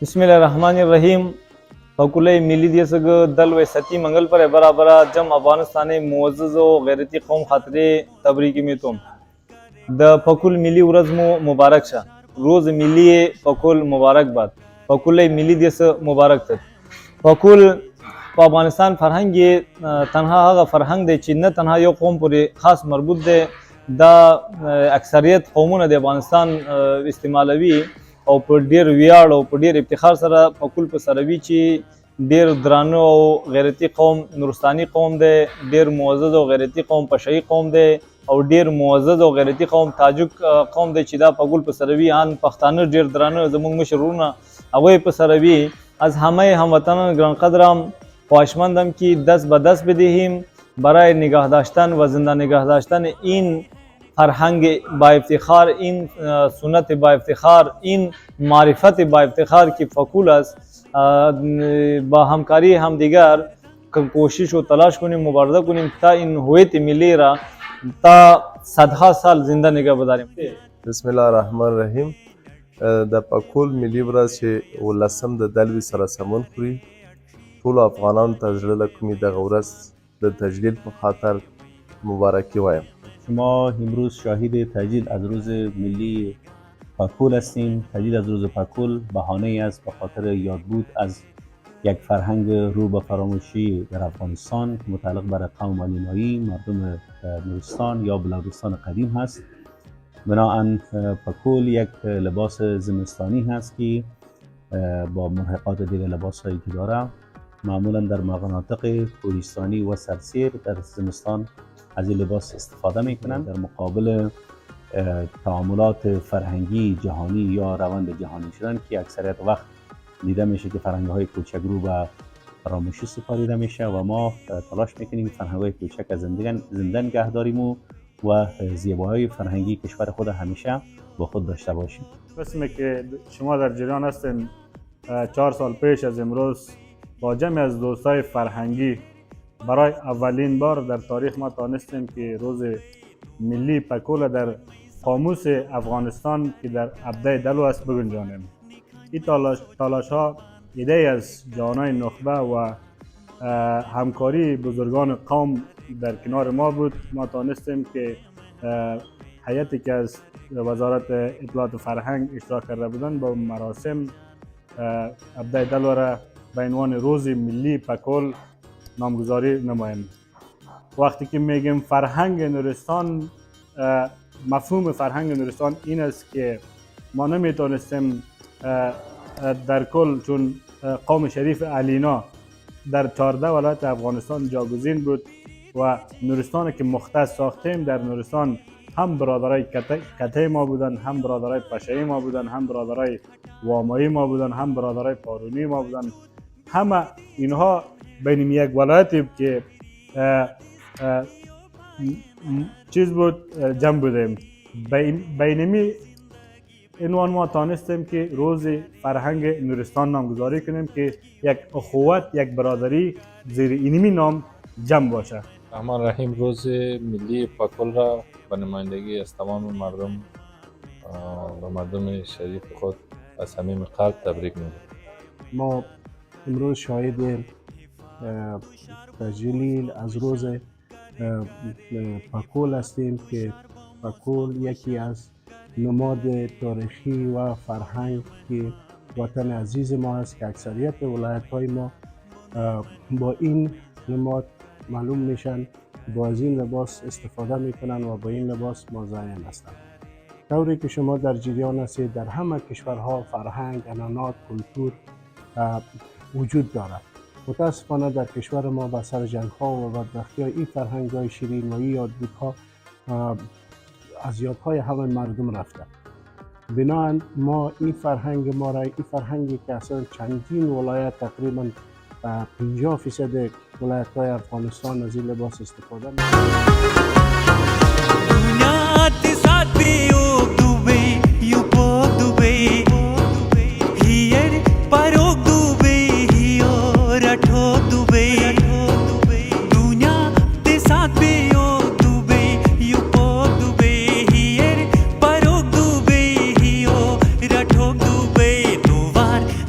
बिस्मिल्लाहिर्रहमानिर्रहीम फकुल मिली दियसग दल व सती मंगल पर बराबरा जम अफगानिस्तान मुअज़्ज़ज़ व गैरती कौम खातिर तबरीकी में तुम द फकुल मिली उरज़मो मुबारक शा रोज़ मिली फकुल मुबारकबाद फकुल मिली दियस मुबारक तक फकुल अफगानिस्तान फरहंग ये तनहा हगा फरहंग दे चिन्ह तनहा यो कौम पर खास मरबूत दे दा अक्सरियत कौमों दे अफगानिस्तान इस्तेमालवी او په ډیر ویاړ او په ډیر افتخار سره فکول په سره وی چې ډیر درانه او غیرتی قوم نورستاني قوم دی ډیر معزز او غیرتی قوم پشهی قوم دی او ډیر معزز او غیرتی قوم تاجک قوم دی چې دا فکول په سره وی ان پښتانه ډیر درانه زموږ مشرونه هغه په سره وی از همه هموطنان گران قدرم خواهشمندم که دست به دست بدهیم برای نگاه داشتن و زنده نگاه داشتن این فرهنگ با افتخار این سنت با افتخار این معرفت با افتخار کی فکول است با همکاری همدیگر کوشش و تلاش کنیم مبارزه کنیم تا این هویت ملی را تا صدها سال زنده نگه بداریم. بسم الله الرحمن الرحیم. د فکول ملي ورځ چې ولسم د دلوي سره سمون خوري ټولو افغانانو ته زړه له کومې دغه ورځ د تجلیل په خاطر مبارکي وایم. ما امروز شاهد تجلیل از روز ملی فکول هستیم. تجلیل از روز فکول بهانه است به خاطر یادبود از یک فرهنگ رو به فراموشی در افغانستان متعلق بر قوم علینایی مردم نورستان یا بلوچستان قدیم هست. بنابراین فکول یک لباس زمستانی هست که با ملحقات دیگر لباس هایی که داره معمولا در مناطق کوهستانی و سرسیر در زمستان از این لباس استفاده میکنند در مقابل تعاملات فرهنگی جهانی یا روند جهانی شدن که اکثریت وقت دیده میشه که فرهنگ های کوچک رو به فراموشی سپاریده میشه و ما تلاش میکنیم فرهنگ های کوچک از زنده نگه داریم و زیبایی فرهنگی کشور خود همیشه با خود داشته باشیم. قسمی که شما در جریان هستین 4 سال پیش از امروز با جمعی از دوستای فرهنگی برای اولین بار در تاریخ ما تانستیم که روز ملی فکول در قاموس افغانستان که در ابده دلو است بگنجانیم. این تلاش ها ایده از جوانای نخبه و همکاری بزرگان قوم در کنار ما بود. ما تانستیم که هیئتی که از وزارت اطلاعات و فرهنگ اشتراک کرده بودند با مراسم ابده دلو را به عنوان روز ملی فکول نامگذاری نماییم. وقتی که میگیم فرهنگ نورستان، مفهوم فرهنگ نورستان این است که ما نمیتونستیم در کل چون قوم شریف علینا در 14 ولایت افغانستان جاگزین بود و نورستان که مختص ساختیم در نورستان هم برادرای کته ما بودن، هم برادرای پشهی ما بودن، هم برادرای وامایی ما بودن، هم برادرای پارونی ما بودن. همه اینها بین یک ولایتی که چیز بود جمع بودیم. بینمی عنوان ما تانستیم که روز فرهنگ نورستان نامگذاری کنیم که یک اخوت یک برادری زیر اینمی نام جمع باشه. الرحمن الرحیم. روز ملی فکول را به نمایندگی از تمام مردم و مردم شریف خود از صمیم قلب تبریک میگم. ما امروز شاهد تجلیل از روز فکول هستیم که فکول یکی از نماد تاریخی و فرهنگ که وطن عزیز ما است که اکثریت ولایت های ما با این نماد معلوم میشن، با از این لباس استفاده میکنن و با این لباس مزین هستند. طوری که شما در جریان هستید در همه کشورها فرهنگ، عنعنات، کلتور وجود دارد. متاسفانه در کشور ما با سر جنگ ها و بدبختی های این فرهنگ های شیرین و این یادبودها از یادهای همه مردم رفته. بنابراین ما این فرهنگ ما را، این فرهنگی که اصلا چندین ولایت تقریبا 50% ولایت های افغانستان از این لباس استفاده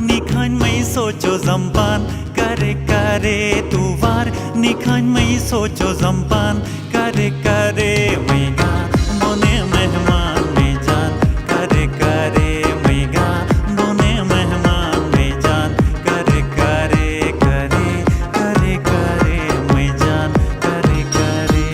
निखा बार निखान में सोचो जम्पान करे करे मैगा बोने मेहमान में जान करे करे मैगा बोने मेहमान में जान करे करे करे करे करे मैं जान करे करे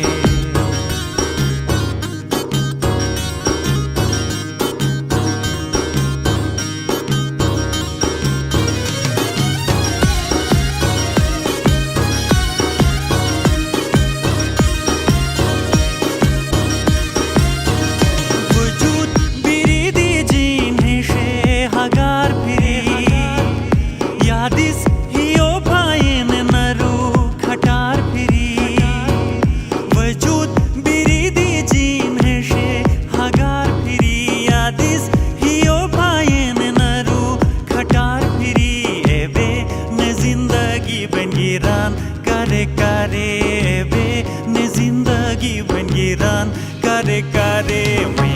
वजूद बिरिदी जीने शे हगार फिरी यादिस हियो भाईन नरू खटार फिरी वजूद बिरिदी जीने शे हगार फिरी यादिस हियो भाईन नरू खटार फिरी एबे ने जिंदगी बनगिरान करे करे एबे ने जिंदगी बनगिरान करे करे मैं